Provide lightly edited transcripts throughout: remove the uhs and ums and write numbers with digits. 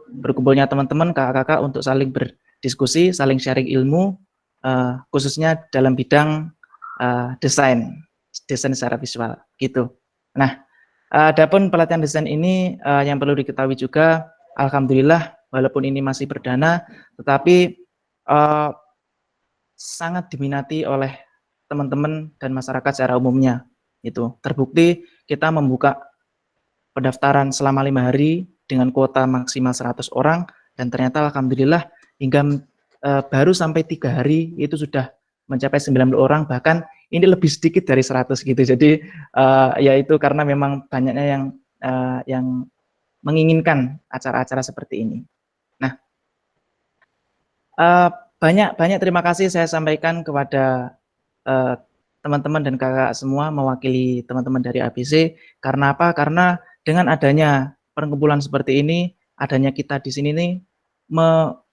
berkumpulnya teman-teman, kakak-kakak untuk saling berdiskusi, saling sharing ilmu, khususnya dalam bidang desain secara visual gitu. Nah, adapun pelatihan desain ini yang perlu diketahui juga, alhamdulillah walaupun ini masih perdana, tetapi sangat diminati oleh teman-teman dan masyarakat secara umumnya. Itu terbukti kita membuka pendaftaran selama 5 hari dengan kuota maksimal 100 orang dan ternyata alhamdulillah hingga baru sampai 3 hari itu sudah mencapai 90 orang, bahkan ini lebih sedikit dari 100 gitu. Jadi yaitu karena memang banyaknya yang menginginkan acara-acara seperti ini. Nah, banyak terima kasih saya sampaikan kepada teman-teman dan kakak semua mewakili teman-teman dari ABC. Karena apa? Karena dengan adanya perkumpulan seperti ini, adanya kita di sini nih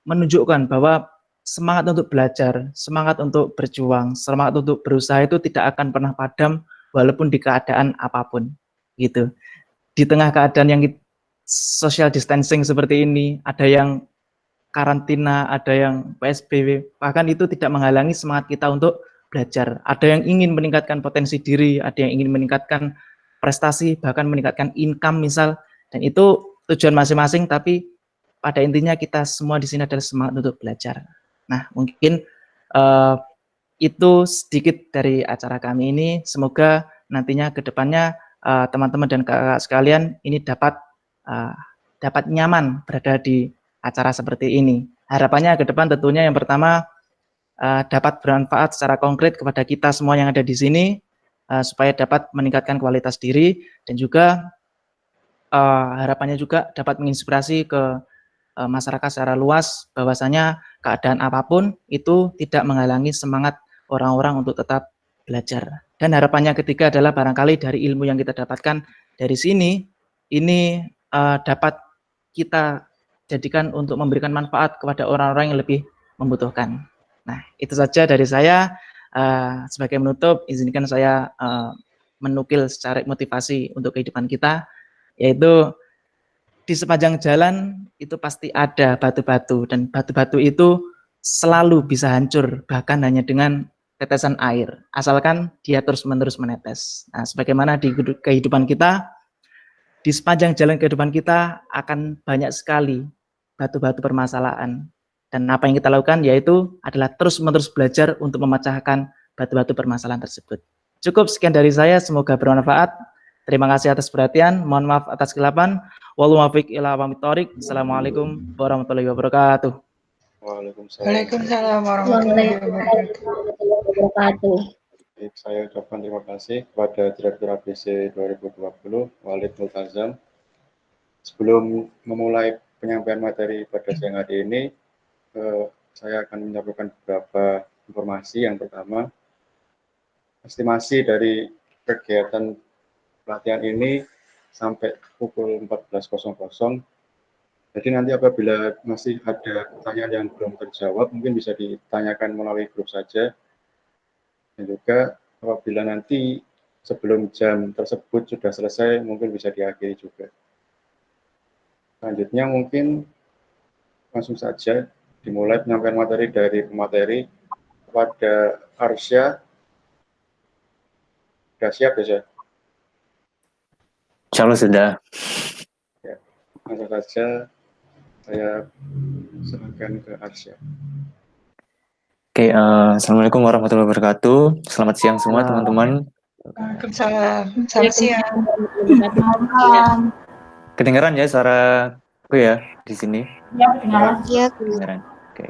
menunjukkan bahwa semangat untuk belajar, semangat untuk berjuang, semangat untuk berusaha itu tidak akan pernah padam walaupun di keadaan apapun gitu. Di tengah keadaan yang social distancing seperti ini, ada yang karantina, ada yang PSBB, bahkan itu tidak menghalangi semangat kita untuk belajar. Ada yang ingin meningkatkan potensi diri, ada yang ingin meningkatkan prestasi, bahkan meningkatkan income misal, dan itu tujuan masing-masing, tapi pada intinya kita semua di sini adalah semangat untuk belajar. Nah, mungkin itu sedikit dari acara kami ini. Semoga nantinya ke depannya teman-teman dan kakak sekalian ini dapat nyaman berada di acara seperti ini. Harapannya ke depan tentunya yang pertama dapat bermanfaat secara konkret kepada kita semua yang ada di sini supaya dapat meningkatkan kualitas diri dan juga harapannya juga dapat menginspirasi ke masyarakat secara luas bahwasanya keadaan apapun itu tidak menghalangi semangat orang-orang untuk tetap belajar. Dan harapannya ketiga adalah barangkali dari ilmu yang kita dapatkan dari sini ini dapat kita jadikan untuk memberikan manfaat kepada orang-orang yang lebih membutuhkan. Nah, itu saja dari saya. Sebagai menutup, izinkan saya menukil secara motivasi untuk kehidupan kita, yaitu di sepanjang jalan itu pasti ada batu-batu, dan batu-batu itu selalu bisa hancur, bahkan hanya dengan tetesan air, asalkan dia terus-menerus menetes. Nah, sebagaimana di kehidupan kita, di sepanjang jalan kehidupan kita akan banyak sekali batu-batu permasalahan. Dan apa yang kita lakukan yaitu adalah terus-menerus belajar untuk memecahkan batu-batu permasalahan tersebut. Cukup sekian dari saya, semoga bermanfaat. Terima kasih atas perhatian, mohon maaf atas kesilapan. Wallahu muwaffiq ila aqwamit thoriq. Assalamualaikum warahmatullahi wabarakatuh. Waalaikumsalam warahmatullahi wabarakatuh. Saya ucapkan terima kasih kepada Direktur ABC 2020, Walid Multazam. Sebelum memulai penyampaian materi pada siang hari ini, saya akan menyampaikan beberapa informasi. Yang pertama, estimasi dari kegiatan pelatihan ini sampai pukul 14.00. Jadi nanti apabila masih ada pertanyaan yang belum terjawab, mungkin bisa ditanyakan melalui grup saja. Dan juga apabila nanti sebelum jam tersebut sudah selesai, mungkin bisa diakhiri juga. Selanjutnya mungkin langsung saja dimulai penyampaian materi dari pemateri kepada Arsya. Sudah siap ya, Syah? Insya Allah sudah. Ya, langsung saja saya serahkan ke Arsya. Oke, Assalamualaikum warahmatullahi wabarakatuh. Selamat siang semua teman-teman. Waalaikumsalam. Selamat siang. Kedengaran ya suaraku ya di sini? Ya, kedengaran. Ya, Kedengaran. Oke.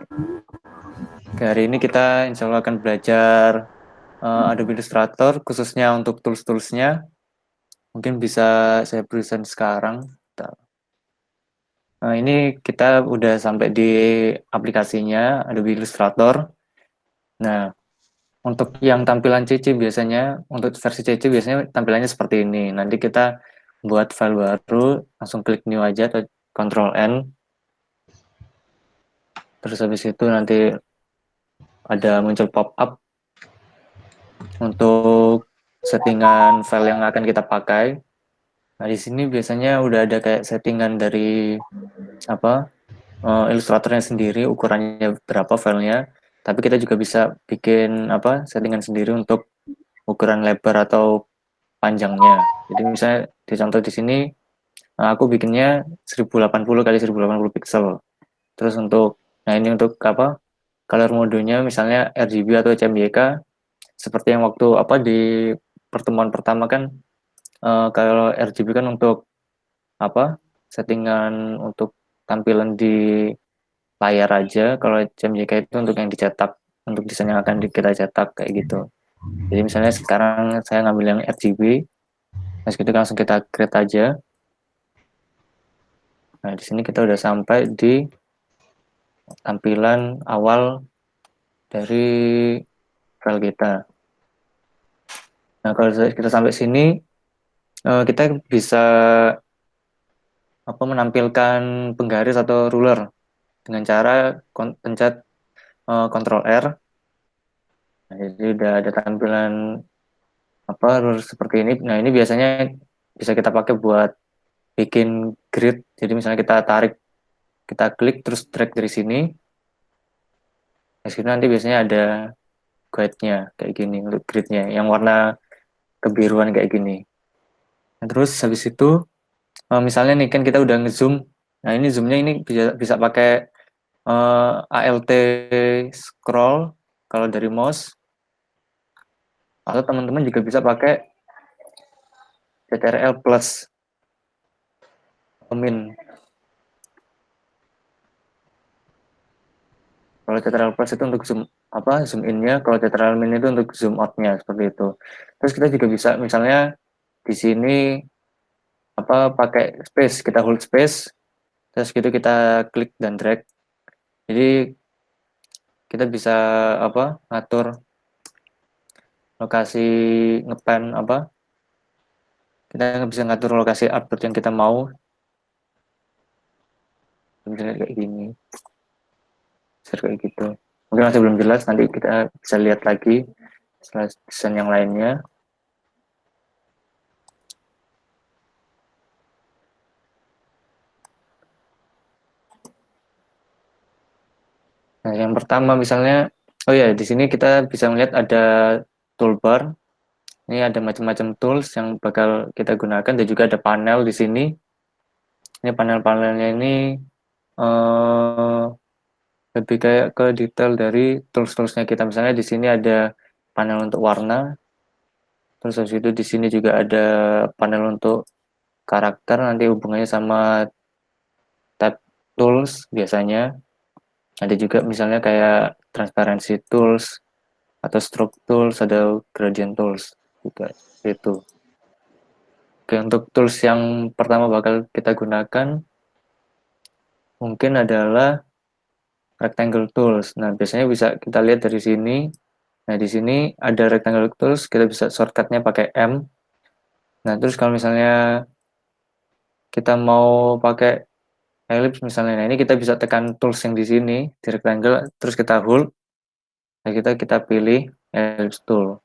Hari ini kita insya Allah akan belajar Adobe Illustrator, khususnya untuk tools-toolsnya. Mungkin bisa saya present sekarang. Nah, ini kita udah sampai di aplikasinya Adobe Illustrator. Nah, untuk yang tampilan CC biasanya, untuk versi CC biasanya tampilannya seperti ini. Nanti kita buat file baru, langsung klik new aja atau Ctrl N. Terus habis itu nanti ada muncul pop-up untuk settingan file yang akan kita pakai. Nah, di sini biasanya udah ada kayak settingan dari apa ilustratornya sendiri, ukurannya berapa filenya. Tapi kita juga bisa bikin apa settingan sendiri untuk ukuran lebar atau panjangnya. Jadi misalnya di contoh di sini aku bikinnya 1080 kali 1080 pixel. Terus nah ini untuk apa? Color modenya misalnya RGB atau CMYK seperti yang waktu apa di pertemuan pertama kan kalau RGB kan untuk apa? Settingan untuk tampilan di layar aja, kalau CMYK itu untuk yang dicetak, untuk desain yang akan kita cetak kayak gitu. Jadi misalnya sekarang saya ngambil yang RGB, terus gitu langsung kita create aja. Nah, di sini kita udah sampai di tampilan awal dari file kita. Nah, kalau kita sampai sini, kita bisa apa menampilkan penggaris atau ruler dengan cara pencet Ctrl R. Nah, jadi udah ada tampilan apa ruler seperti ini. Nah, ini biasanya bisa kita pakai buat bikin grid. Jadi misalnya kita klik terus drag dari sini. Nah, sini nanti biasanya ada guide-nya kayak gini untuk grid-nya yang warna kebiruan kayak gini. Nah, terus habis itu misalnya nih kan kita udah ngezoom. Nah, ini zoomnya ini bisa pakai ALT scroll kalau dari mouse, atau teman-teman juga bisa pakai CTRL plus min. Kalau CTRL plus itu untuk zoom in-nya, kalau CTRL min itu untuk zoom out-nya seperti itu. Terus kita juga bisa misalnya di sini apa pakai space, kita hold space, terus gitu kita klik dan drag. Jadi kita bisa apa ngatur lokasi ngepan apa, kita bisa ngatur lokasi artwork yang kita mau. Misalnya kayak gini, kayak gitu. Mungkin masih belum jelas, nanti kita bisa lihat lagi setelah desain yang lainnya. Nah, yang pertama misalnya, oh ya, di sini kita bisa melihat ada toolbar. Ini ada macam-macam tools yang bakal kita gunakan, dan juga ada panel di sini. Ini panel-panelnya ini lebih kayak ke detail dari tools-toolsnya kita. Misalnya di sini ada panel untuk warna, terus habis itu di sini juga ada panel untuk karakter, nanti hubungannya sama tab tools biasanya. Ada juga misalnya kayak transparency tools, atau stroke tools, ada gradient tools juga itu. Oke, untuk tools yang pertama bakal kita gunakan mungkin adalah rectangle tools. Nah, biasanya bisa kita lihat dari sini. Nah, di sini ada rectangle tools, kita bisa shortcutnya pakai M. Nah, terus kalau misalnya kita mau pakai ellipse misalnya, nah ini kita bisa tekan tools yang di sini di rectangle, terus kita hold. Nah, kita pilih ellipse tool,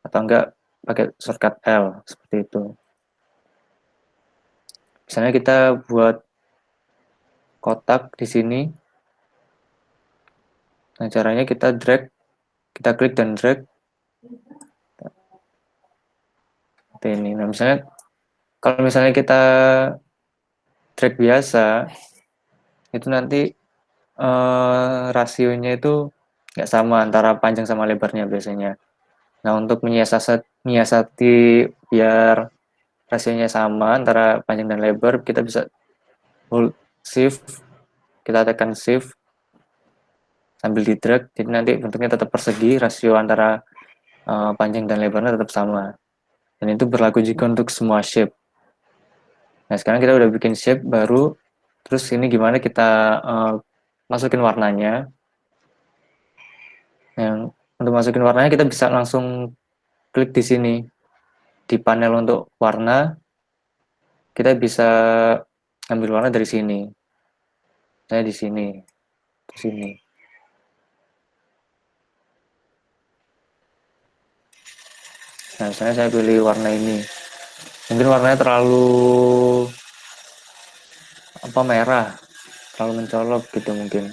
atau enggak pakai shortcut L seperti itu. Misalnya kita buat kotak di sini. Nah, caranya kita klik dan drag seperti ini. Nah, misalnya kalau misalnya kita drag biasa, itu nanti rasionya itu nggak sama antara panjang sama lebarnya biasanya. Nah, untuk menyiasati biar rasionya sama antara panjang dan lebar, kita bisa hold shift, kita tekan shift sambil di drag, jadi nanti bentuknya tetap persegi, rasio antara panjang dan lebarnya tetap sama. Dan itu berlaku juga untuk semua shape. Nah, sekarang kita udah bikin shape baru, terus ini gimana kita masukin warnanya. Yang untuk masukin warnanya kita bisa langsung klik di sini. Di panel untuk warna, kita bisa ambil warna dari sini. Saya di sini, di sini. Nah, misalnya saya pilih warna ini. mungkin warnanya terlalu merah, terlalu mencolok gitu mungkin.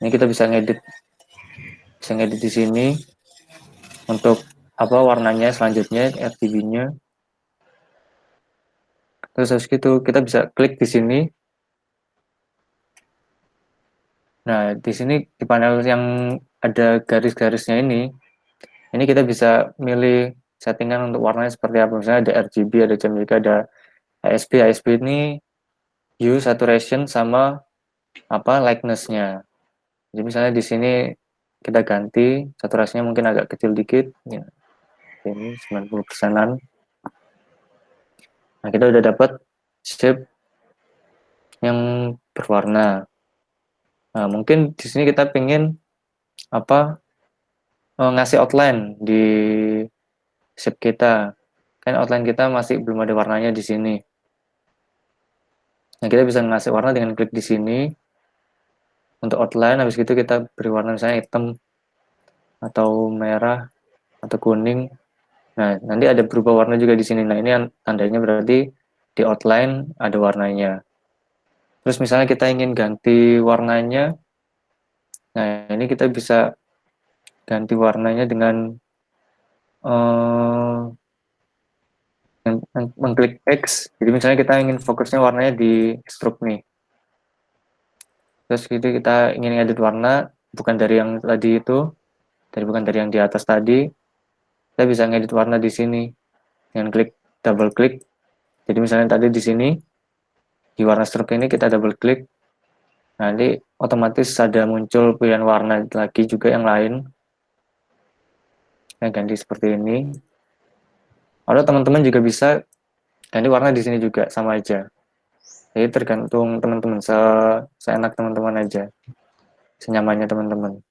Ini kita bisa ngedit di sini untuk warnanya selanjutnya, RGB-nya. Terus habis gitu kita bisa klik di sini. Nah, di sini di panel yang ada garis-garisnya ini kita bisa milih settingan untuk warnanya seperti apa. Misalnya ada RGB, ada CMYK, ada ASB. ASB ini hue, saturation, sama lightness-nya. Jadi misalnya di sini kita ganti saturasinya mungkin agak kecil dikit, ya. Ini 90%-an. Nah, kita udah dapat shape yang berwarna. Nah, mungkin di sini kita pengen ngasih outline di shape kita. Kan outline kita masih belum ada warnanya di sini. Nah, kita bisa ngasih warna dengan klik di sini untuk outline. Habis itu kita beri warna misalnya hitam atau merah atau kuning. Nah, nanti ada berubah warna juga di sini. Nah, ini tandanya berarti di outline ada warnanya. Terus misalnya kita ingin ganti warnanya. Nah, ini kita bisa ganti warnanya dengan mengklik X. Jadi misalnya kita ingin fokusnya warnanya di stroke nih. Terus gitu kita ingin edit warna bukan dari yang tadi itu, bukan dari yang di atas tadi. Kita bisa ngedit warna di sini dengan double klik. Jadi misalnya tadi di sini di warna stroke ini kita double klik. Nanti otomatis ada muncul pilihan warna lagi juga yang lain. Saya ganti seperti ini. Atau teman-teman juga bisa ganti warna di sini juga, sama aja. Jadi tergantung teman-teman, seenak teman-teman aja, senyamannya teman-teman.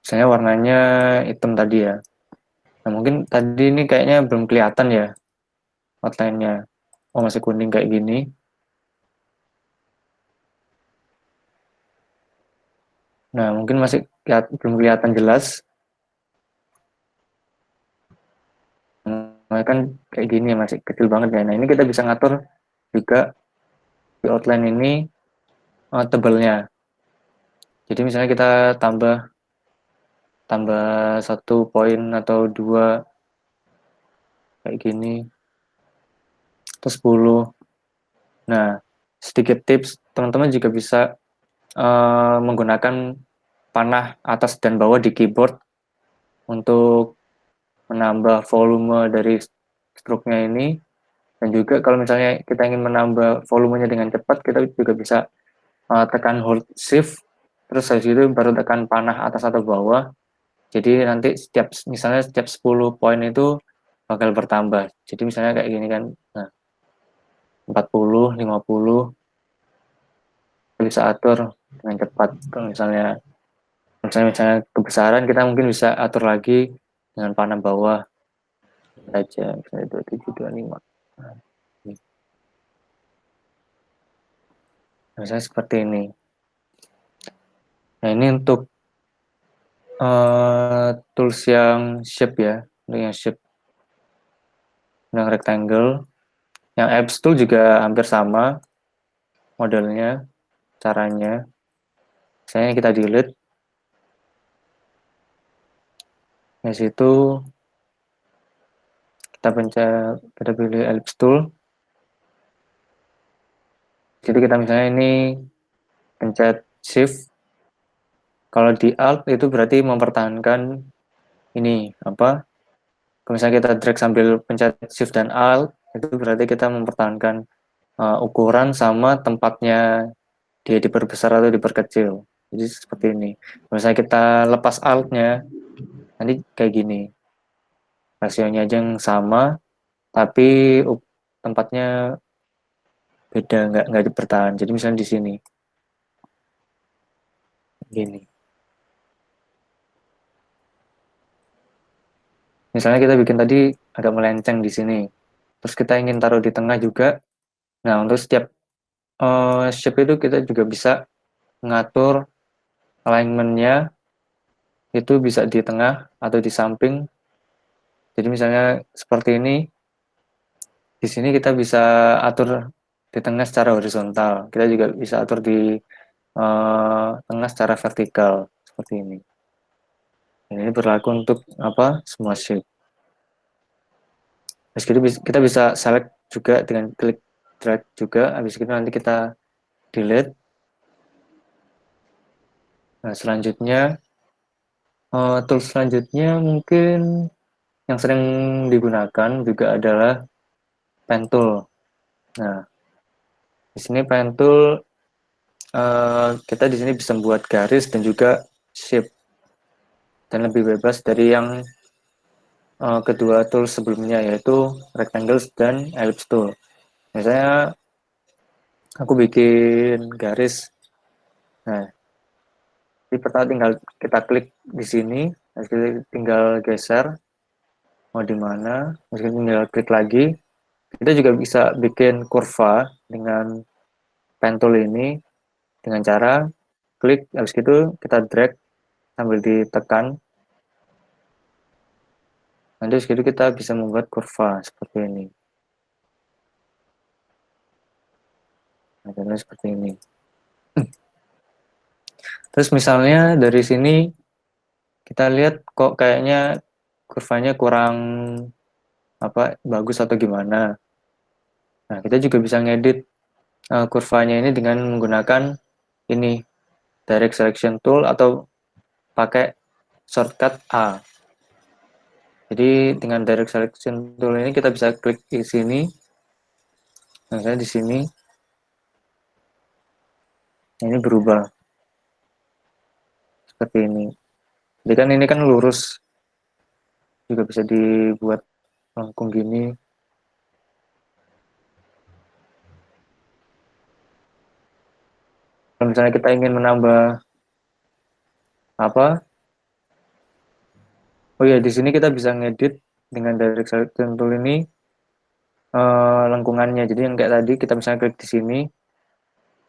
Misalnya warnanya hitam tadi ya. Nah, mungkin tadi ini kayaknya belum kelihatan ya outline-nya. Oh, masih kuning kayak gini. Nah, mungkin masih belum kelihatan jelas. Nah, kan kayak gini masih kecil banget ya. Nah, ini kita bisa ngatur juga di outline ini tebalnya. Jadi misalnya kita tambah 1 poin atau 2 kayak gini. Terus 10. Nah, sedikit tips, teman-teman juga bisa menggunakan panah atas dan bawah di keyboard untuk menambah volume dari stroke-nya ini. Dan juga kalau misalnya kita ingin menambah volumenya dengan cepat, kita juga bisa tekan hold shift, terus habis itu baru tekan panah atas atau bawah. Jadi nanti misalnya setiap 10 poin itu bakal bertambah. Jadi misalnya kayak gini kan, nah 40, 50, bisa atur dengan cepat. Kalau misalnya kebesaran, kita mungkin bisa atur lagi dengan panah bawah saja, misalnya 27, 25. Nah, misalnya seperti ini. Nah, ini untuk tools yang shape ya, untuk yang shape, yang rectangle. Yang apps tool juga hampir sama modelnya, caranya. Misalnya kita delete. Di situ kita pilih ellipse tool. Jadi kita misalnya ini pencet shift. Kalau di alt itu berarti mempertahankan ini kalau misalnya kita drag sambil pencet shift dan alt, itu berarti kita mempertahankan ukuran sama tempatnya dia diperbesar atau diperkecil. Jadi seperti ini. Misalnya kita lepas alt-nya, nanti kayak gini. Rasionya aja yang sama, tapi tempatnya beda, nggak dipertahan. Jadi misalnya di sini, gini. Misalnya kita bikin tadi agak melenceng di sini. Terus kita ingin taruh di tengah juga. Nah, untuk setiap shape itu kita juga bisa ngatur alignment-nya itu bisa di tengah atau di samping. Jadi misalnya seperti ini, di sini kita bisa atur di tengah secara horizontal. Kita juga bisa atur di tengah secara vertikal seperti ini. Dan ini berlaku untuk apa? Semua shape. Habis itu kita bisa select juga dengan klik drag juga. Habis itu nanti kita delete. Nah, selanjutnya tools selanjutnya mungkin yang sering digunakan juga adalah pen tool. Nah, di sini pen tool kita di sini bisa membuat garis dan juga shape dan lebih bebas dari yang kedua tool sebelumnya, yaitu rectangles dan ellipse tool. Misalnya aku bikin garis. Nah, jadi pertama tinggal kita klik di sini, tinggal geser mau di mana, tinggal klik lagi. Kita juga bisa bikin kurva dengan pen tool ini dengan cara klik, habis itu kita drag sambil ditekan. Nanti habis itu kita bisa membuat kurva seperti ini. Nah, contohnya seperti ini. Terus misalnya dari sini kita lihat kok kayaknya kurvanya kurang bagus atau gimana. Nah, kita juga bisa ngedit kurvanya ini dengan menggunakan ini direct selection tool atau pakai shortcut A. Jadi dengan direct selection tool ini kita bisa klik di sini. Nah, saya di sini. Ini berubah seperti ini. Jadi kan ini kan lurus. Juga bisa dibuat lengkung gini. Kalau misalnya kita ingin menambah oh ya, di sini kita bisa ngedit dengan direct selection tool ini lengkungannya. Jadi yang kayak tadi kita misalnya klik di sini.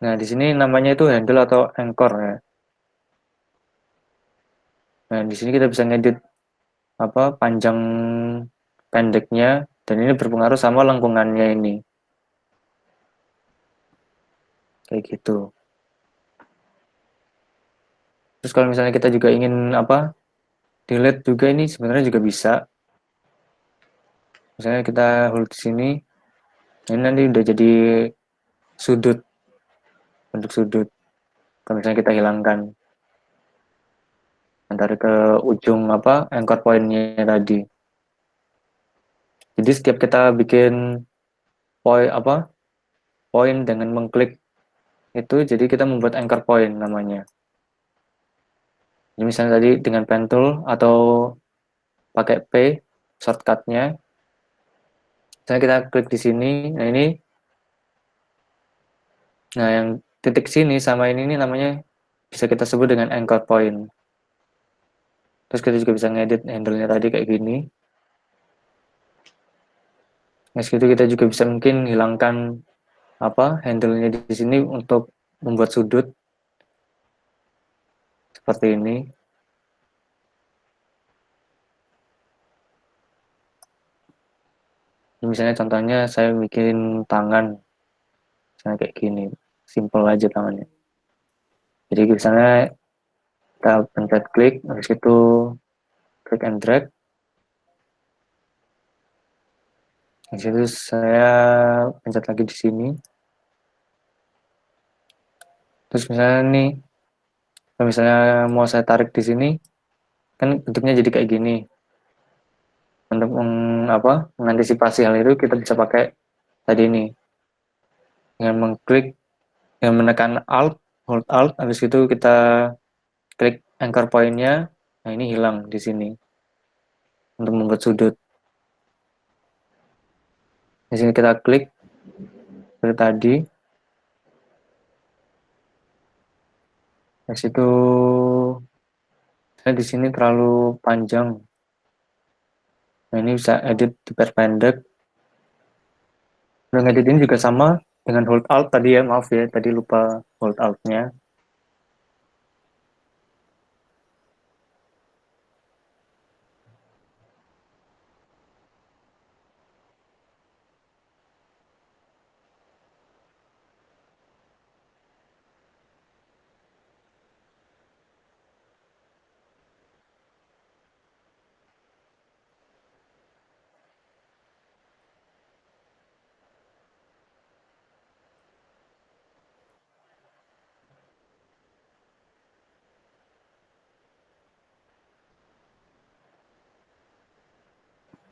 Nah, di sini namanya itu handle atau anchor ya. Nah, di sini kita bisa ngedit panjang pendeknya, dan ini berpengaruh sama lengkungannya ini. Kayak gitu. Terus kalau misalnya kita juga ingin delete juga, ini sebenarnya juga bisa. Misalnya kita hold di sini, ini nanti udah jadi sudut, bentuk sudut. Kalau misalnya kita hilangkan antara ke ujung anchor point-nya tadi. Jadi setiap kita bikin point dengan mengklik itu, jadi kita membuat anchor point namanya. Jadi misalnya tadi dengan pen tool atau pakai P shortcutnya, misalnya kita klik di sini, nah yang titik sini sama ini namanya bisa kita sebut dengan anchor point. Terus kita juga bisa ngedit handle-nya tadi kayak gini. Nah, segitu kita juga bisa mungkin hilangkan handle-nya di sini untuk membuat sudut seperti ini. Ini misalnya contohnya saya bikin tangan, misalnya kayak gini, simple aja tangannya. Jadi misalnya kita pencet klik, habis itu klik and drag. Di situ saya pencet lagi di sini. Terus misalnya nih, kalau misalnya mau saya tarik di sini, kan bentuknya jadi kayak gini. Untuk mengantisipasi hal itu, kita bisa pakai tadi ini dengan mengklik, dengan menekan Alt, hold Alt, habis itu kita klik anchor point-nya. Nah, ini hilang di sini untuk membuat sudut. Di sini kita klik seperti tadi. Di situ saya di sini terlalu panjang. Nah, ini bisa edit diperpendek. Dan edit ini juga sama dengan hold Alt tadi ya, maaf ya, tadi lupa hold Alt-nya.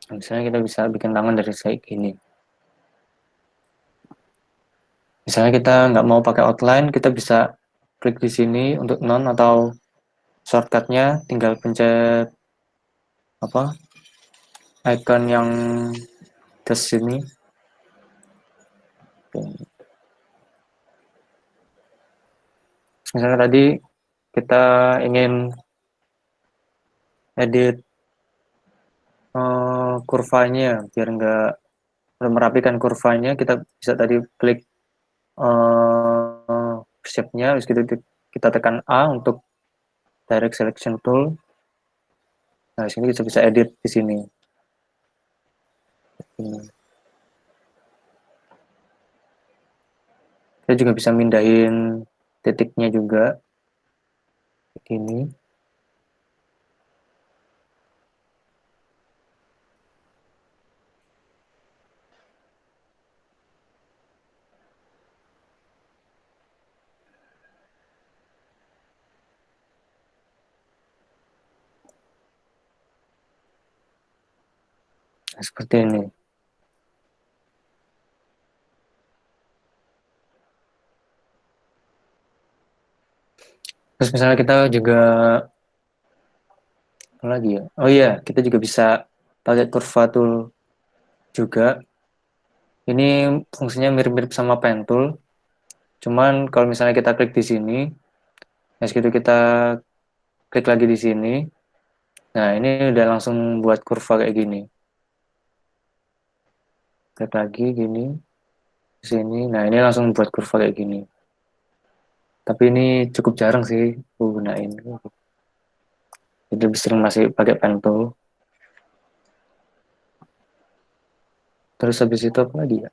Misalnya kita bisa bikin tangan dari kayak gini. Misalnya kita nggak mau pakai outline, kita bisa klik di sini untuk none atau shortcutnya tinggal pencet apa icon yang ke sini. Misalnya tadi kita ingin edit kurvanya biar nggak merapikan kurvanya, kita bisa tadi klik shape-nya, terus kita tekan A untuk direct selection tool. Nah, di sini kita bisa edit di sini. Kita juga bisa mindahin titiknya juga. Begini. Nah, seperti ini. Terus misalnya kita juga apa lagi ya? Oh iya, kita juga bisa pakai kurva tool juga. Ini fungsinya mirip-mirip sama pen tool. Cuman kalau misalnya kita klik di sini, nah segitu kita klik lagi di sini. Nah, ini udah langsung buat kurva kayak gini. Klik lagi gini. Di sini. Nah, ini langsung buat kurva kayak gini. Tapi ini cukup jarang sih aku gunain. Jadi lebih sering masih pakai pen tool. Terus habis itu apa lagi ya?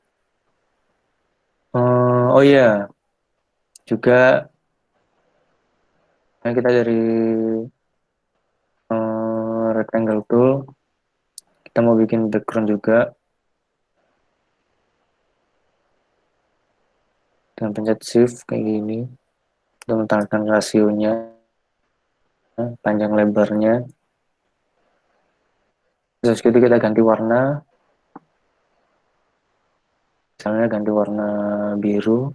Oh iya, juga kita dari rectangle tool, kita mau bikin background juga. Dengan pencet shift kayak gini, untuk menentukan rasionya, panjang lebarnya. Terus gitu kita ganti warna, misalnya ganti warna biru.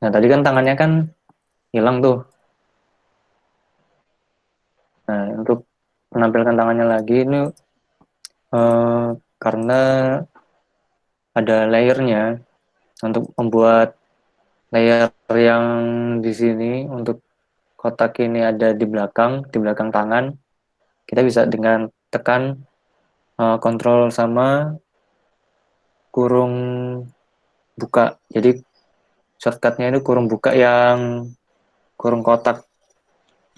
Nah, tadi kan tangannya kan hilang tuh. Nah, untuk menampilkan tangannya lagi ini karena ada layernya, untuk membuat layer yang di sini untuk kotak ini ada di belakang tangan, kita bisa dengan tekan kontrol sama kurung buka. Jadi shortcutnya itu kurung buka yang kurung kotak.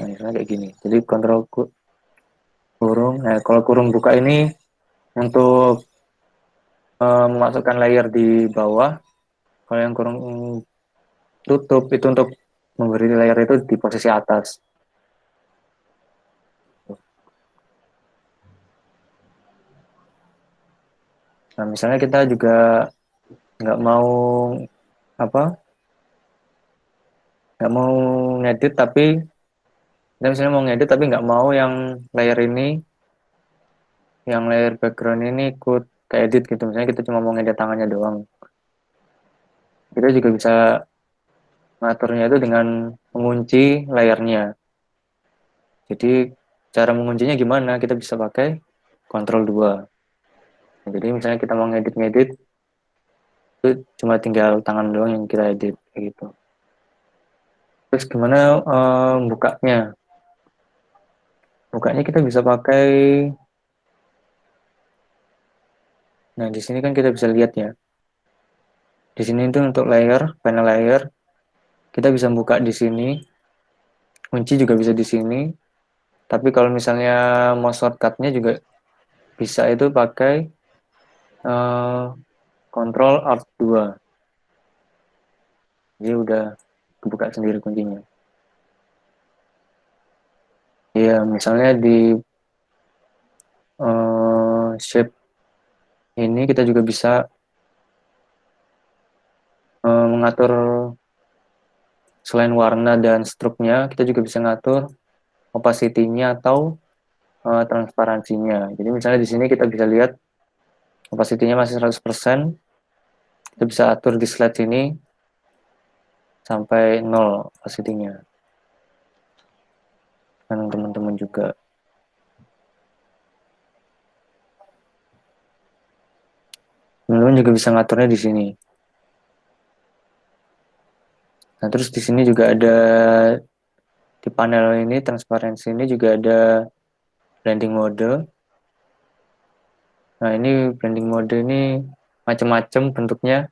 Nah, misalnya kayak gini. Jadi kontrol kurung. Nah, kalau kurung buka ini untuk memasukkan layer di bawah. Kalau yang kurung tutup itu untuk memberi layer itu di posisi atas. Nah, misalnya kita juga nggak mau nggak mau ngedit tapi kita misalnya mau ngedit tapi nggak mau yang layer ini, yang layer background ini ikut ke edit gitu. Misalnya kita cuma mau ngedit tangannya doang. Kita juga bisa mengaturnya itu dengan mengunci layarnya. Jadi cara menguncinya gimana? Kita bisa pakai Ctrl 2. Nah, jadi misalnya kita mau ngedit-ngedit, itu cuma tinggal tangan doang yang kita edit kayak gitu. Terus gimana bukanya? Bukanya kita bisa pakai, nah di sini kan kita bisa lihat ya. Di sini itu untuk layer, panel layer, kita bisa buka di sini, kunci juga bisa di sini. Tapi kalau misalnya mau shortcutnya juga bisa itu pakai Ctrl Alt 2. Jadi udah kebuka sendiri kuncinya. Ya, misalnya di shape ini kita juga bisa mengatur selain warna dan struknya, kita juga bisa ngatur opacity-nya atau transparansinya. Jadi misalnya di sini kita bisa lihat opacity-nya masih 100%, kita bisa atur di slide sini sampai 0 opacity-nya. Dan teman-teman juga. Teman-teman juga bisa ngaturnya di sini. Nah, terus di sini juga ada di panel ini transparansi ini juga ada blending mode. Nah, ini blending mode ini macam-macam bentuknya.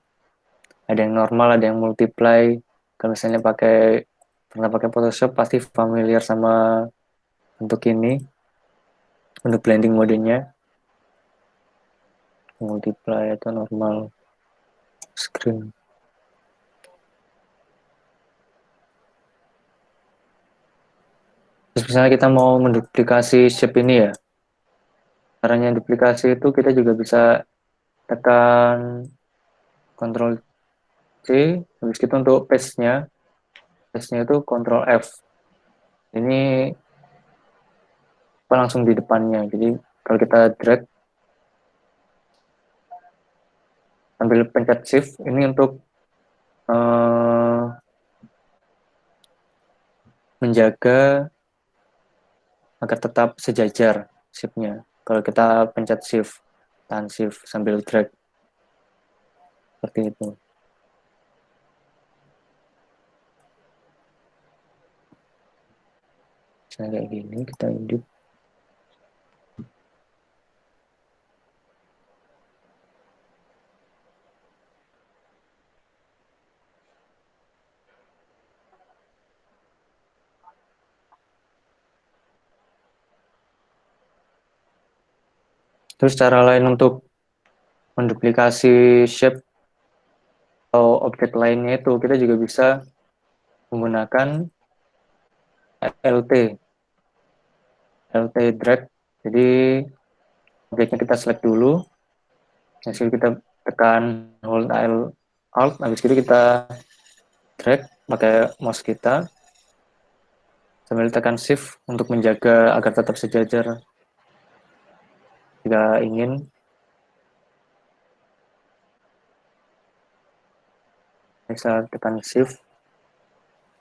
Ada yang normal, ada yang multiply. Kalau misalnya pernah pakai Photoshop pasti familiar sama bentuk ini. Untuk blending modenya multiply atau normal screen. Terus misalnya kita mau menduplikasi shape ini ya. Caranya duplikasi itu kita juga bisa tekan Ctrl C, habis itu untuk paste-nya itu Ctrl F. Ini langsung di depannya. Jadi kalau kita drag sambil pencet shift ini untuk menjaga agar tetap sejajar shape-nya. Kalau kita pencet shift, tahan shift sambil drag seperti itu. Misalnya kayak gini, kita edit. Terus cara lain untuk menduplikasi shape atau objek lainnya itu kita juga bisa menggunakan LT drag. Jadi objeknya kita select dulu, hasil kita tekan hold alt, habis itu kita drag pakai mouse kita sambil tekan shift untuk menjaga agar tetap sejajar jika ingin. Bisa tekan shift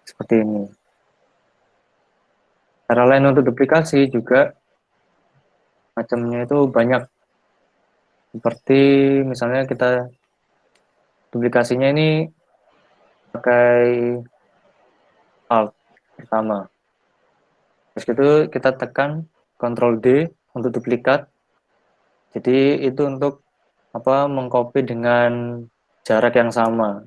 seperti ini. Cara lain untuk duplikasi juga macamnya itu banyak. Seperti misalnya kita duplikasinya ini pakai alt pertama. Terus itu kita tekan Ctrl D untuk duplikat. Jadi itu untuk mengcopy dengan jarak yang sama.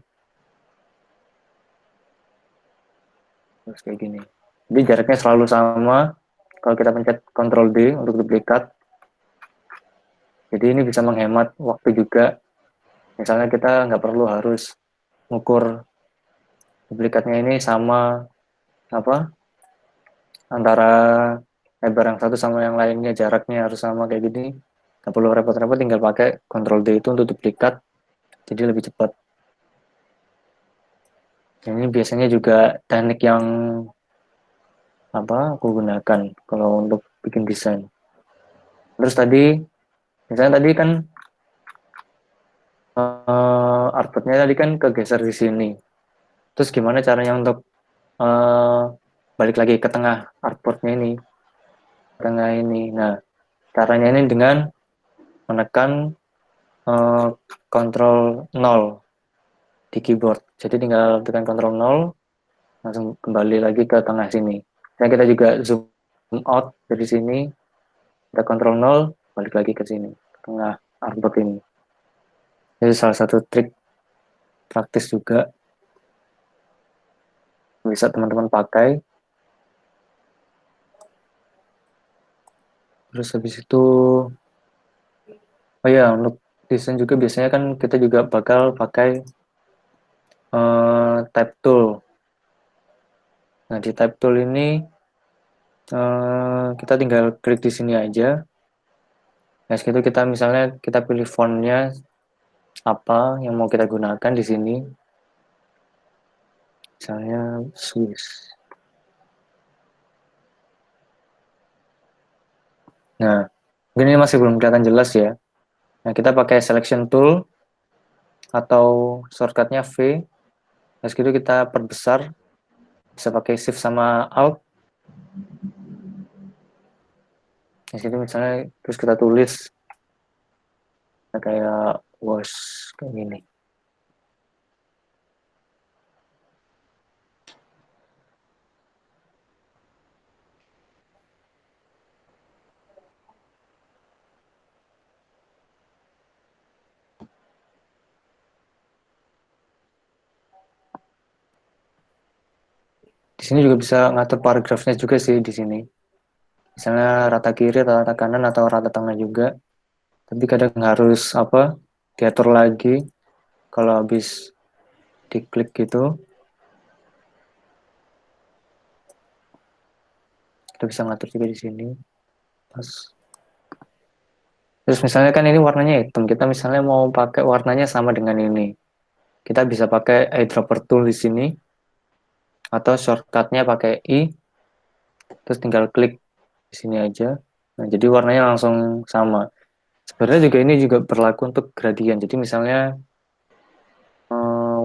Terus kayak gini. Jadi jaraknya selalu sama. Kalau kita pencet Ctrl D untuk duplikat. Jadi ini bisa menghemat waktu juga. Misalnya kita nggak perlu harus mengukur duplikatnya ini sama antara lebar yang satu sama yang lainnya, jaraknya harus sama kayak gini. Nggak perlu repot-repot, tinggal pakai Ctrl D itu untuk duplikat, jadi lebih cepat. Ini biasanya juga teknik yang aku gunakan kalau untuk bikin desain. Terus misalnya tadi kan artboardnya tadi kan kegeser di sini. Terus gimana caranya untuk balik lagi ke tengah artboardnya ini? Tengah ini. Nah, caranya ini dengan menekan Ctrl 0 di keyboard. Jadi tinggal tekan Ctrl 0, langsung kembali lagi ke tengah sini. Dan kita juga zoom out dari sini, kita Ctrl 0, balik lagi ke sini, ke tengah artboard ini. Jadi salah satu trik praktis juga bisa teman-teman pakai. Terus habis itu, oh ya, untuk desain juga biasanya kan kita juga bakal pakai Type tool. Nah, di type tool ini kita tinggal klik di sini aja. Nah, segitu kita misalnya kita pilih fontnya apa yang mau kita gunakan di sini. Misalnya Swiss. Nah, mungkin ini masih belum kelihatan jelas ya. Nah, kita pakai selection tool atau shortcutnya V. Nah, segitu kita perbesar. Bisa pakai shift sama alt. Di situ misalnya terus kita tulis kayak was kayak gini. Di sini juga bisa ngatur paragrafnya juga sih di sini. Misalnya rata kiri atau rata kanan atau rata tengah juga. Tapi kadang harus diatur lagi kalau habis diklik gitu. Kita bisa ngatur juga di sini. Terus misalnya kan ini warnanya hitam, kita misalnya mau pakai warnanya sama dengan ini. Kita bisa pakai eyedropper tool di sini atau shortcutnya pakai I, terus tinggal klik di sini aja. Nah, jadi warnanya langsung sama. Sebenarnya juga ini juga berlaku untuk gradient. Jadi misalnya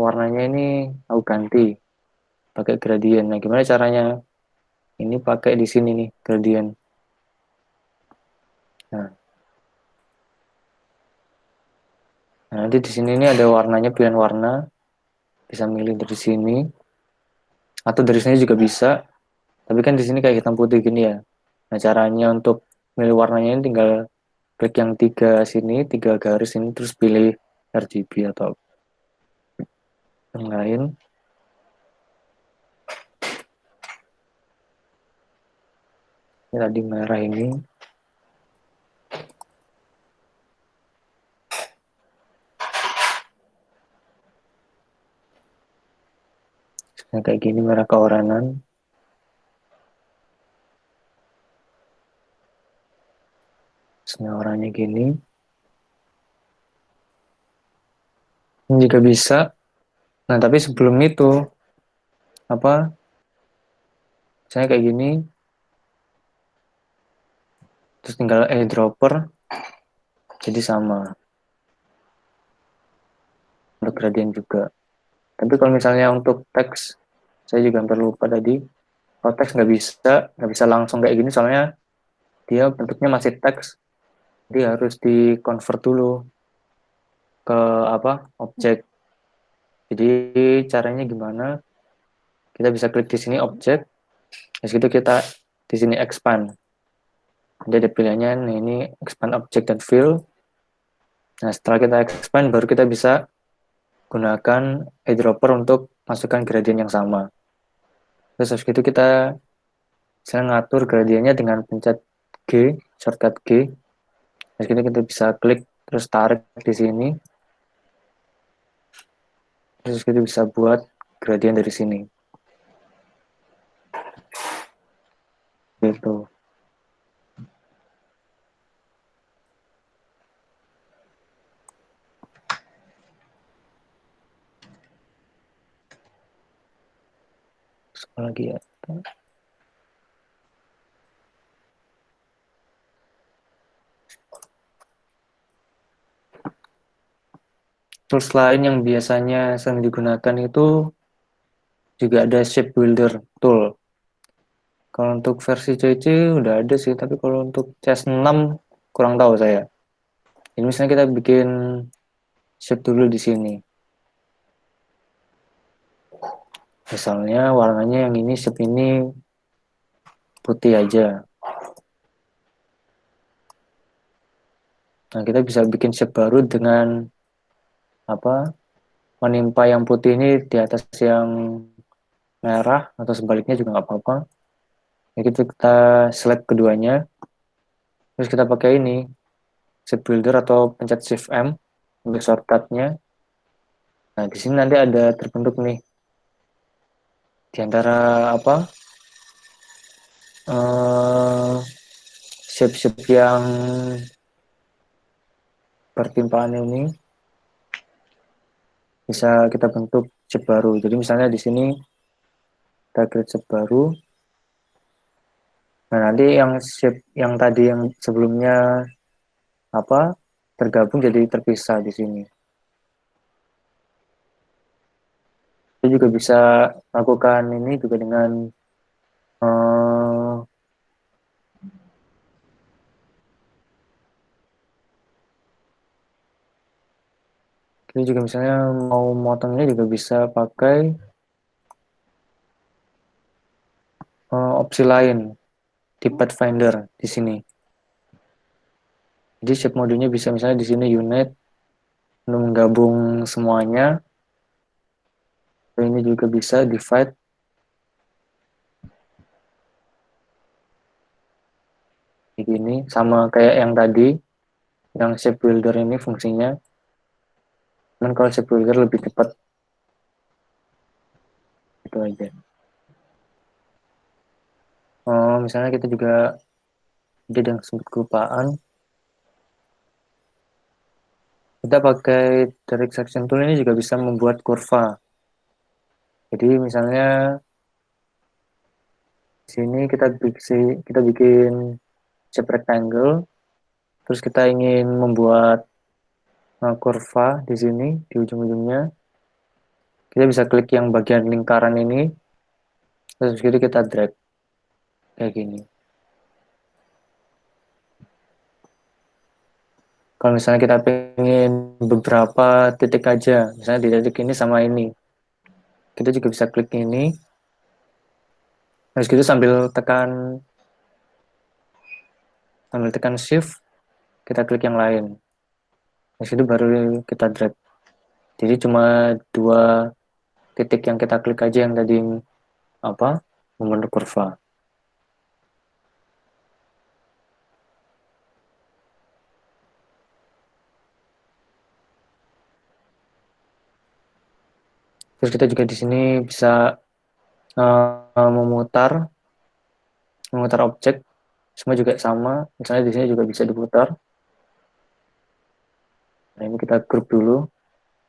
warnanya ini aku ganti pakai gradient. Nah, gimana caranya? Ini pakai di sini nih gradient. Nah, nanti di sini ini ada warnanya, pilihan warna. Bisa milih dari sini atau dari sini juga bisa. Tapi kan di sini kayak hitam putih gini ya. Nah, caranya untuk milih warnanya ini tinggal klik yang 3 garis ini, terus pilih RGB atau yang lain. Ini tadi merah ini. Nah, kayak gini merah keoranan. Terusnya oranye gini. Ini juga bisa. Nah, tapi sebelum itu, misalnya kayak gini, terus tinggal eyedropper, jadi sama. Untuk gradient juga. Tapi kalau misalnya untuk teks, saya juga hampir lupa tadi. Kalau teks nggak bisa langsung kayak gini, soalnya dia bentuknya masih teks. Jadi harus di-convert dulu ke objek. Jadi caranya gimana? Kita bisa klik di sini objek. Terus gitu kita di sini expand. Jadi ada pilihannya nih, ini expand object dan fill. Nah, setelah kita expand baru kita bisa gunakan eyedropper untuk masukkan gradient yang sama. Terus gitu kita bisa ngatur gradiennya dengan pencet G, shortcut G. Terus gitu kita bisa klik terus tarik di sini. Terus kita bisa buat gradient dari sini. Gitu. Sekali lagi ya. Tools lain yang biasanya sering digunakan itu juga ada shape builder tool. Kalau untuk versi CC udah ada sih, tapi kalau untuk CS6 kurang tahu saya. Ini misalnya kita bikin shape dulu di sini. Misalnya warnanya yang ini, shape ini putih aja. Nah, kita bisa bikin shape baru dengan menimpa yang putih ini di atas yang merah atau sebaliknya juga nggak apa-apa. Jadi kita select keduanya, terus kita pakai ini shape builder atau pencet shift M untuk shortcutnya. Nah, di sini nanti ada terbentuk nih di antara apa shape-shape yang bertimpaan ini bisa kita bentuk shape baru. Jadi misalnya di sini kita create shape baru. Nah, nanti yang shape yang tadi yang sebelumnya apa tergabung jadi terpisah di sini. Kita juga bisa lakukan ini juga dengan kita juga misalnya mau motongnya juga bisa pakai opsi lain di Pathfinder di sini. Jadi shape modenya bisa misalnya di sini unit untuk menggabung semuanya. Ini juga bisa divide. Begini sama kayak yang tadi, yang shape builder ini fungsinya. Cuman kalau shape builder lebih cepat. Itu aja. Misalnya kita juga ada yang sebut kelupaan. Kita pakai direct section tool ini juga bisa membuat kurva. Jadi misalnya di sini kita bikin shape rectangle, terus kita ingin membuat kurva di sini di ujung-ujungnya. Kita bisa klik yang bagian lingkaran ini, terus kita drag kayak gini. Kalau misalnya kita pengen beberapa titik aja, misalnya di titik ini sama ini, kita juga bisa klik ini, terus sambil tekan shift, kita klik yang lain. Terus itu baru kita drag. Jadi cuma 2 titik yang kita klik aja yang tadi membentuk kurva. Terus kita juga di sini bisa memutar objek, semua juga sama. Misalnya di sini juga bisa diputar. Nah, ini kita grup dulu.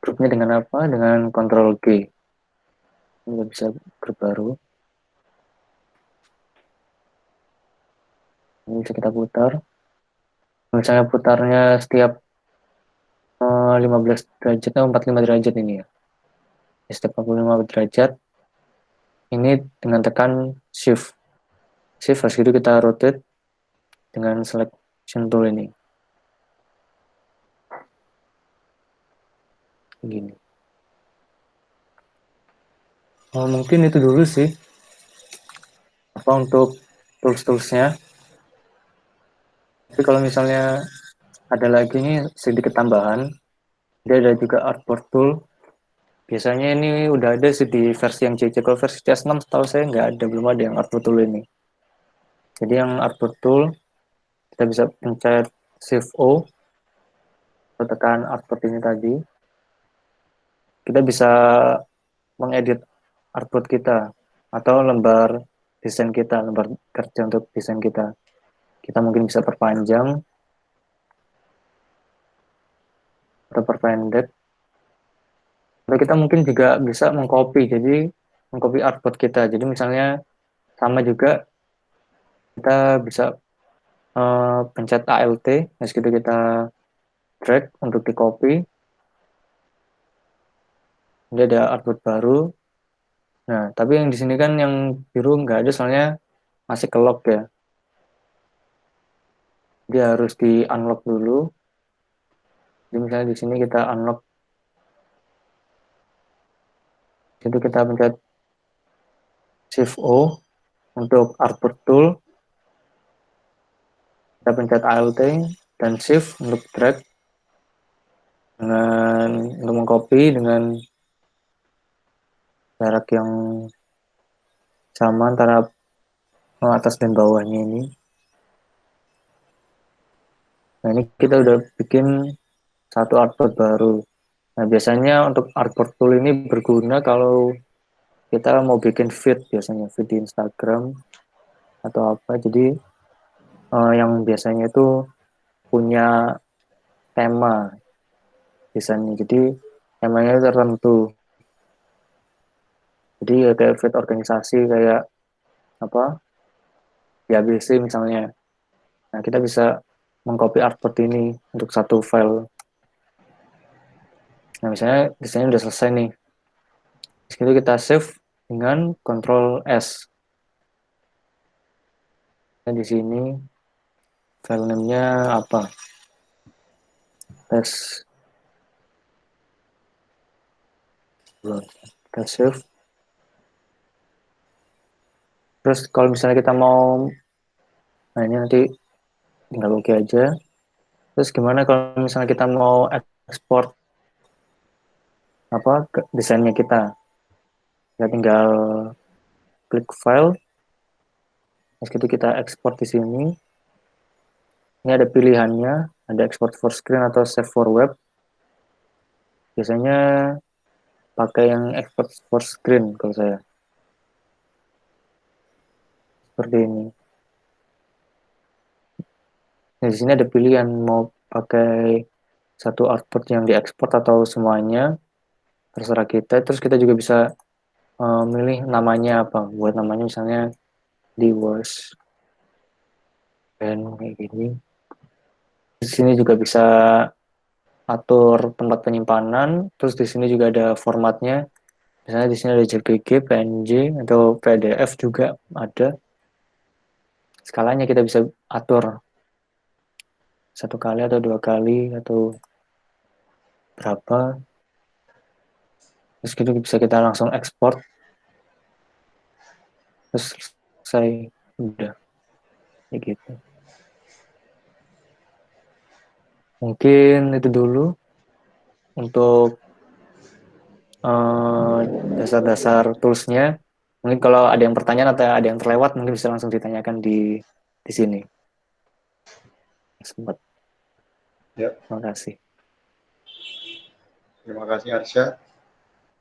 Grupnya dengan apa? Dengan Ctrl G. Ini bisa grup baru. Ini bisa kita putar. Misalnya putarnya setiap 15 derajat atau 45 derajat ini ya. Setiap 45 derajat ini dengan tekan shift harus gitu kita rotate dengan selection tool ini gini. Mungkin itu dulu sih untuk tools-toolsnya. Tapi kalau misalnya ada lagi nih sedikit tambahan, dia ada juga artboard tool. Biasanya ini udah ada sih di versi yang CC. Kalau versi CS6 setahu saya nggak ada, belum ada yang artboard tool ini. Jadi yang artboard tool kita bisa pencet Shift O, tekan artboard ini tadi. Kita bisa mengedit artboard kita atau lembar desain kita, lembar kerja untuk desain kita. Kita mungkin bisa perpanjang atau perpendek. Atau kita mungkin juga bisa mengcopy, jadi mengcopy artboard kita. Jadi misalnya sama juga kita bisa pencet ALT, terus kita drag untuk di copy. Ini ada artboard baru. Nah, tapi yang di sini kan yang biru nggak ada, soalnya masih ke lock ya. Dia harus di unlock dulu. Jadi misalnya di sini kita unlock. Jadi kita pencet Shift O untuk artboard tool. Kita pencet Alt dan Shift untuk drag untuk mengcopy dengan jarak yang sama antara atas dan bawahnya ini. Nah, ini kita udah bikin satu artboard baru. Nah, biasanya untuk artboard tool ini berguna kalau kita mau bikin feed, biasanya feed di Instagram atau apa. Jadi yang biasanya itu punya tema biasanya. Jadi temanya tertentu. Jadi ya kayak feed organisasi kayak apa? Di ABC misalnya. Nah, kita bisa mengcopy artboard ini untuk satu file. Nah, misalnya desainnya udah selesai nih. Terus itu kita save dengan Ctrl S. Dan di sini file name-nya apa? Test. Kita save. Terus kalau misalnya kita mau, nah ini nanti tinggal oke aja. Terus gimana kalau misalnya kita mau ekspor apa desainnya kita? Ya tinggal klik file. Terus itu kita ekspor di sini. Ini ada pilihannya, ada export for screen atau save for web. Biasanya pakai yang export for screen kalau saya. Seperti ini. Nah, di sini ada pilihan mau pakai satu artboard yang diekspor atau semuanya, terserah kita. Terus kita juga bisa milih namanya apa. Buat namanya misalnya di Wars dan kayak gini. Di sini juga bisa atur tempat penyimpanan. Terus di sini juga ada formatnya. Misalnya di sini ada JPG, PNG, atau PDF juga ada. Skalanya kita bisa atur 1 kali atau 2 kali atau berapa. Terus gitu bisa kita langsung ekspor. Terus selesai, udah kayak gitu. Mungkin itu dulu untuk dasar-dasar toolsnya. Mungkin kalau ada yang pertanyaan atau ada yang terlewat mungkin bisa langsung ditanyakan di sini. Sempat. Ya, Terima kasih. terima kasih Arsya.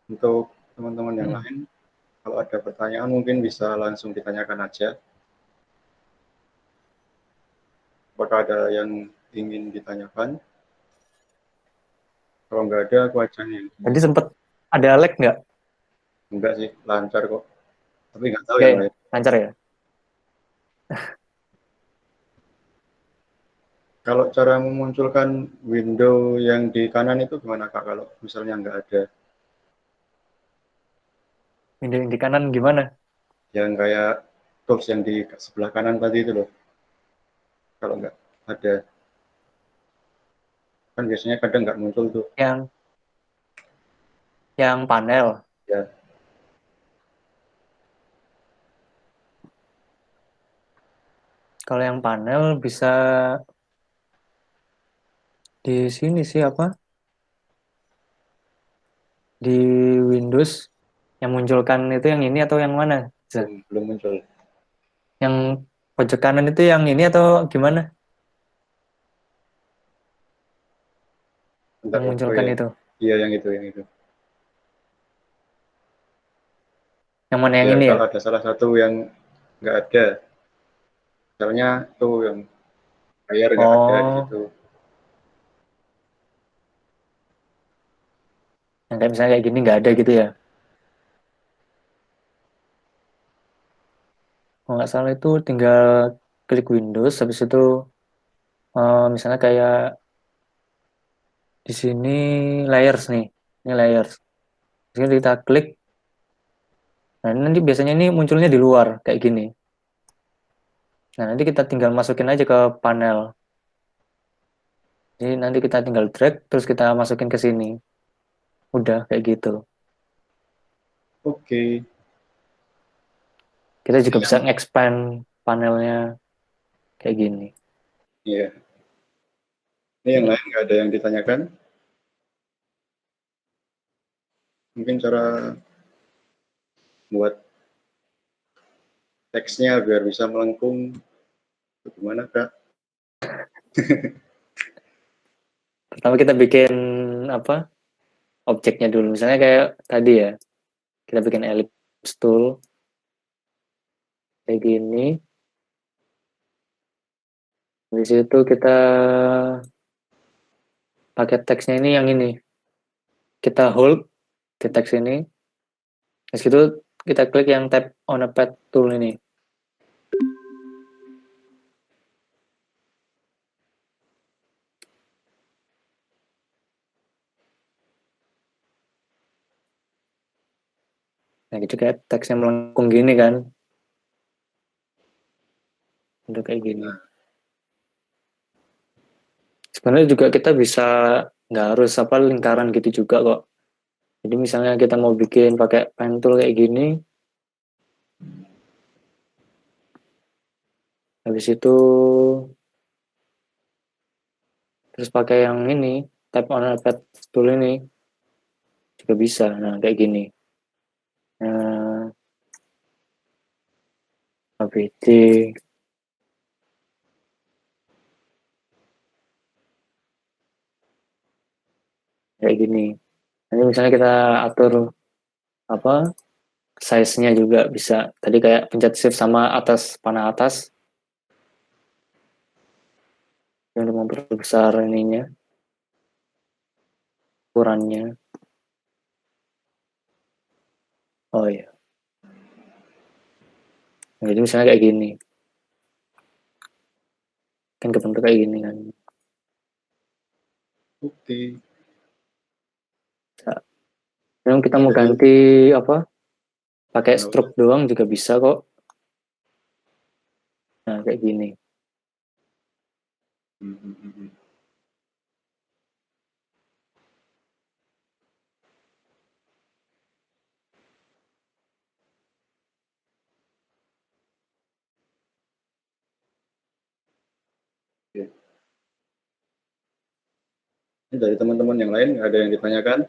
Untuk teman-teman yang lain, kalau ada pertanyaan mungkin bisa langsung ditanyakan aja. Apakah ada yang ingin ditanyakan? Kalau nggak ada, aku aja nih. Tadi sempat ada lag nggak? Enggak sih, lancar kok. Tapi nggak tahu Oke, yang lain. lancar ya? Kalau cara memunculkan window yang di kanan itu gimana Kak? Kalau misalnya nggak ada, Yang di kanan gimana? yang kayak tools yang di sebelah kanan tadi itu loh. Kalau nggak ada, kan biasanya kadang nggak muncul tuh. Yang panel. Ya, Kalau yang panel bisa di sini sih apa? Di Windows yang munculkan itu yang ini atau yang mana? belum muncul. Yang pojok kanan itu yang ini atau gimana? Bentar, Yang oh munculkan iya. itu. Iya, yang itu, yang itu. Yang mana yang Ya, ini ya? kalau ada salah satu yang nggak ada, misalnya tuh yang layar nggak ada di Oh, situ. yang kayak misalnya kayak gini nggak ada gitu ya? Kalau nggak salah itu tinggal klik Windows, habis itu misalnya kayak di sini layers nih, ini layers. Terus kita klik, nah ini nanti biasanya ini munculnya di luar kayak gini. Nah nanti kita tinggal masukin aja ke panel. Jadi nanti kita tinggal drag, terus kita masukin ke sini. Udah kayak gitu. Oke. Kita juga bisa expand panelnya kayak gini. Iya. Ini yang lain nggak ada yang ditanyakan? Mungkin cara buat teksnya biar bisa melengkung. Gimana Kak? Pertama kita bikin apa? objeknya dulu. Misalnya kayak tadi ya, kita bikin ellipse tool kayak gini. Di situ kita pakai teksnya ini yang ini. Kita hold di teks ini. Di situ kita klik yang tap on a pad tool ini. Nah, gitu kayak teksnya melengkung gini kan. Untuk kayak gini. Sebenarnya juga kita bisa nggak harus apa lingkaran gitu juga kok. Jadi misalnya kita mau bikin pakai pen tool kayak gini, habis itu terus pakai yang ini, tap on a pad tool ini juga bisa. Nah, kayak gini. Nah, ABD kayak gini. Nanti misalnya kita atur apa size-nya juga bisa. Tadi kayak pencet shift sama atas panah atas untuk memperbesar ininya, ukurannya. Oh iya. Nah, jadi misalnya kayak gini. Kan kebentuk kayak gini kan. Oke. Memang kita mau Jadi- ganti apa? Pakai Nah, stroke doang juga bisa kok. Nah, kayak gini. hmm, hmm, hmm, hmm. Oke. Ini dari teman-teman yang lain ada yang ditanyakan?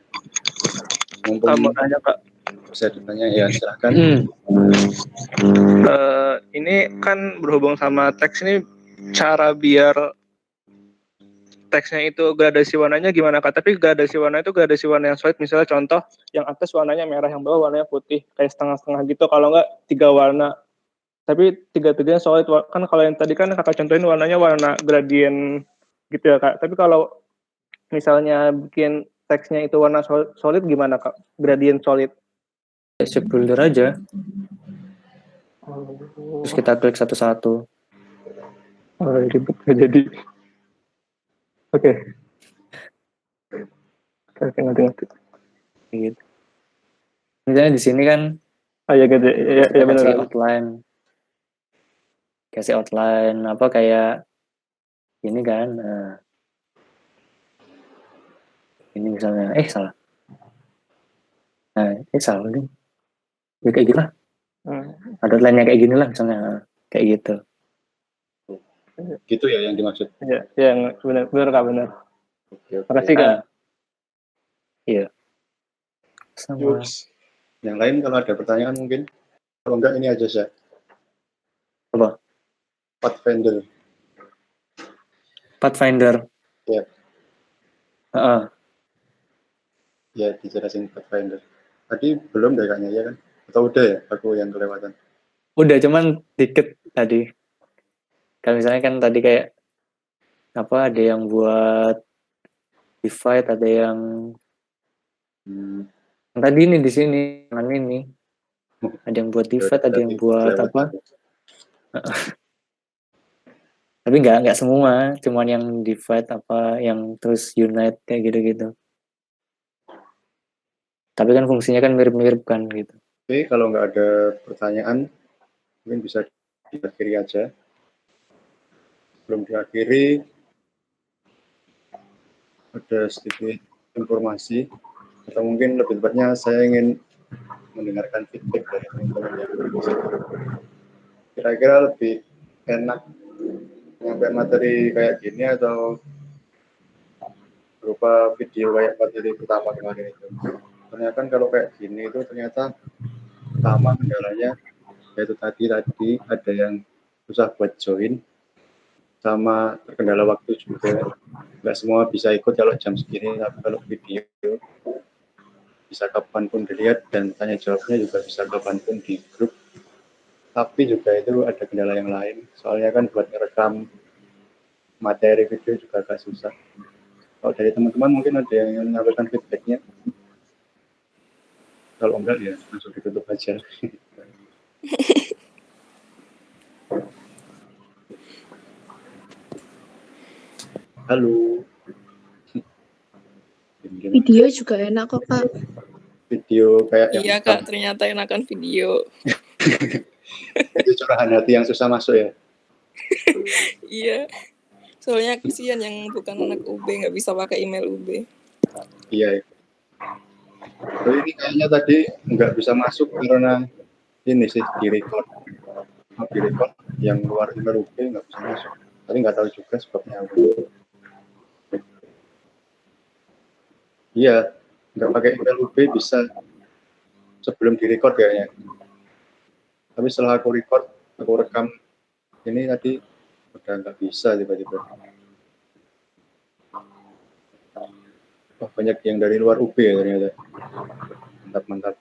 Mumpung Mau nanya Kak, bisa ditanya ya silahkan. ini kan berhubung sama teks ini, cara biar teksnya itu gradasi warnanya gimana Kak? Tapi gradasi warna itu gradasi warna yang solid, misalnya contoh yang atas warnanya merah, yang bawah warnanya putih, kayak setengah-setengah gitu, kalau nggak 3 warna. Tapi tiga-tiganya solid, kan kalau yang tadi kan Kakak contohin warnanya warna gradient gitu ya Kak. Tapi kalau misalnya bikin teksnya itu warna solid gimana Kak? Gradient solid. Shape builder aja. Terus kita klik satu-satu. Oh, ribet jadi. Oke. Oke, ngerti. Gitu. Misalnya di sini kan Ah ya gitu. Ya, kita ya benar kasih Kak. outline. Kasih outline apa kayak ini kan. Nah, ini misalnya salah. Nah, salah nih. Ya, kayak gitu lah. Ada outline-nya kayak gini lah misalnya. Kayak gitu. Gitu ya yang dimaksud. Ya, ya benar Kak, benar. Oke. Makasih Kak. Iya. Sama. Yuks. Yang lain kalau ada pertanyaan mungkin. Kalau enggak ini aja saya. Apa? Pathfinder. Pathfinder. Ya. Ya dijelasin Pathfinder. Tadi belum deh kayaknya ya kan? Atau udah ya? Aku yang kelewatan. Udah cuman dikit tadi. Kalau misalnya kan tadi kayak apa ada yang buat divide, ada yang tadi ini di sini, ini ada yang buat divide, ada yang buat apa? Tapi nggak semua, cuman yang divide apa, yang terus unite kayak gitu-gitu. Tapi kan fungsinya kan mirip-mirip kan gitu. Oke, kalau nggak ada pertanyaan, mungkin bisa diakhiri aja. Belum diakhiri, ada sedikit informasi, atau mungkin lebih tepatnya saya ingin mendengarkan feedback dari teman-teman yang bisa. Kira-kira lebih enak nyampe materi kayak gini atau berupa video kayak materi pertama kemarin itu. Ternyata kan kalau kayak gini itu ternyata pertama kendalanya yaitu tadi ada yang susah buat join, sama terkendala waktu juga. Nggak semua bisa ikut kalau jam segini, tapi kalau video bisa kapanpun dilihat dan tanya jawabnya juga bisa kapanpun di grup. Tapi juga itu ada kendala yang lain, soalnya kan buat ngerekam materi video juga agak susah. Kalau dari teman-teman mungkin ada yang menyampaikan feedbacknya. Kalau enggak ya langsung ditutup aja. Halo. Video juga enak kok, Kak. Video kayak Iya Kak, ternyata enakan video. itu curahan hati yang susah masuk ya. Iya, soalnya kesian yang bukan anak UB nggak bisa pakai email UB. Iya. Tapi ini kayaknya tadi nggak bisa masuk karena ini sih di record. Di record yang luar email UB nggak bisa masuk. Tapi nggak tahu juga sebabnya apa. Iya, nggak pakai email UB bisa sebelum di record kayaknya. Tapi setelah aku record, aku rekam ini tadi udah nggak bisa tiba-tiba. Oh, banyak yang dari luar UB ya ternyata. Mantap.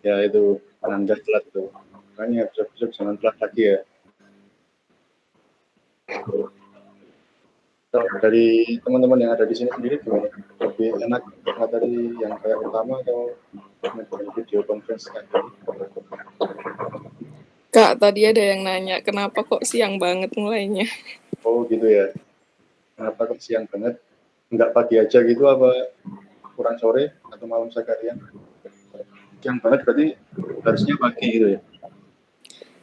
Ya itu penanda telat tuh. Makanya besok jangan telat lagi ya. Kalau dari teman-teman yang ada di sini sendiri gimana? Lebih enak materi yang kayak pertama atau materi video conference kan? Kak, tadi ada yang nanya, kenapa kok siang banget mulainya? Oh gitu ya. Kenapa kok siang banget? Enggak pagi aja gitu apa kurang sore atau malam sekalian? Siang banget berarti harusnya pagi gitu ya?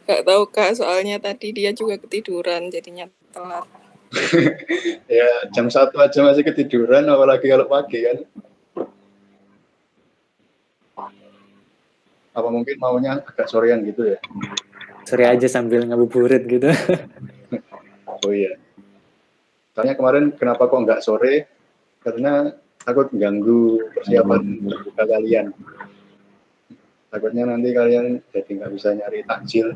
Gak tahu Kak, soalnya tadi dia juga ketiduran, jadinya telat. Ya jam 1 aja masih ketiduran, apalagi kalau pagi kan? Apa mungkin maunya agak sorean gitu ya? Sore aja sambil ngabuburit gitu. Oh iya. Soalnya kemarin kenapa kok nggak sore? Karena takut ganggu persiapan terbuka kalian. Takutnya nanti kalian jadi nggak bisa nyari takjil.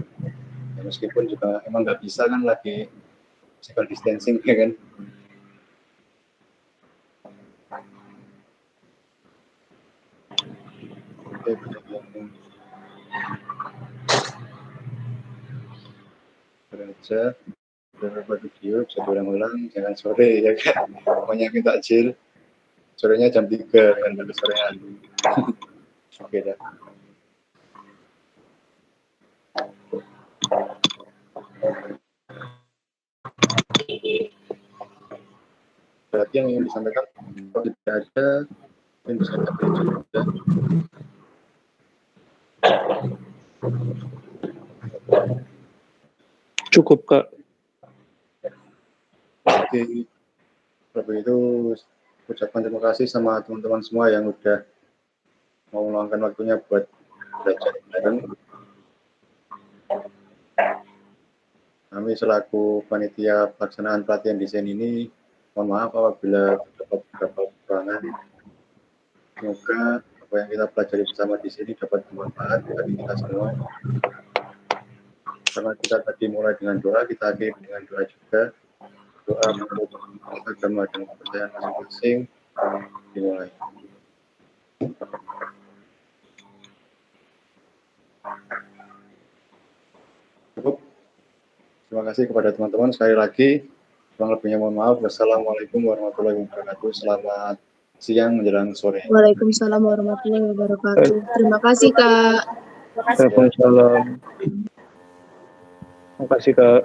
Ya, meskipun juga emang nggak bisa kan lagi physical distancing ya kan. Oke, belajar beberapa video bisa diulang-ulang, jangan sore ya kan. Pokoknya kita takjil sorenya jam 3 kan baru sorean. Oke dah. Berarti yang ingin disampaikan kalau tidak ada yang bisa kita Cukup Kak. Oke, kalau itu ucapkan terima kasih sama teman-teman semua yang udah mau meluangkan waktunya buat belajar bareng. Kami selaku panitia pelaksanaan pelatihan desain ini, mohon maaf apabila terdapat beberapa kekurangan. Semoga apa yang kita pelajari bersama di sini dapat bermanfaat bagi kita semua. Karena kita tadi mulai dengan doa, kita akhiri dengan doa juga. Doa menurut agama dan kepercayaan masing-masing dimulai. Cukup. Terima kasih kepada teman-teman. Sekali lagi, kurang lebihnya mohon maaf. Wassalamualaikum warahmatullahi wabarakatuh. Selamat siang menjelang sore. Waalaikumsalam warahmatullahi wabarakatuh. Terima kasih, Kak. Waalaikumsalam. Terima kasih Kak.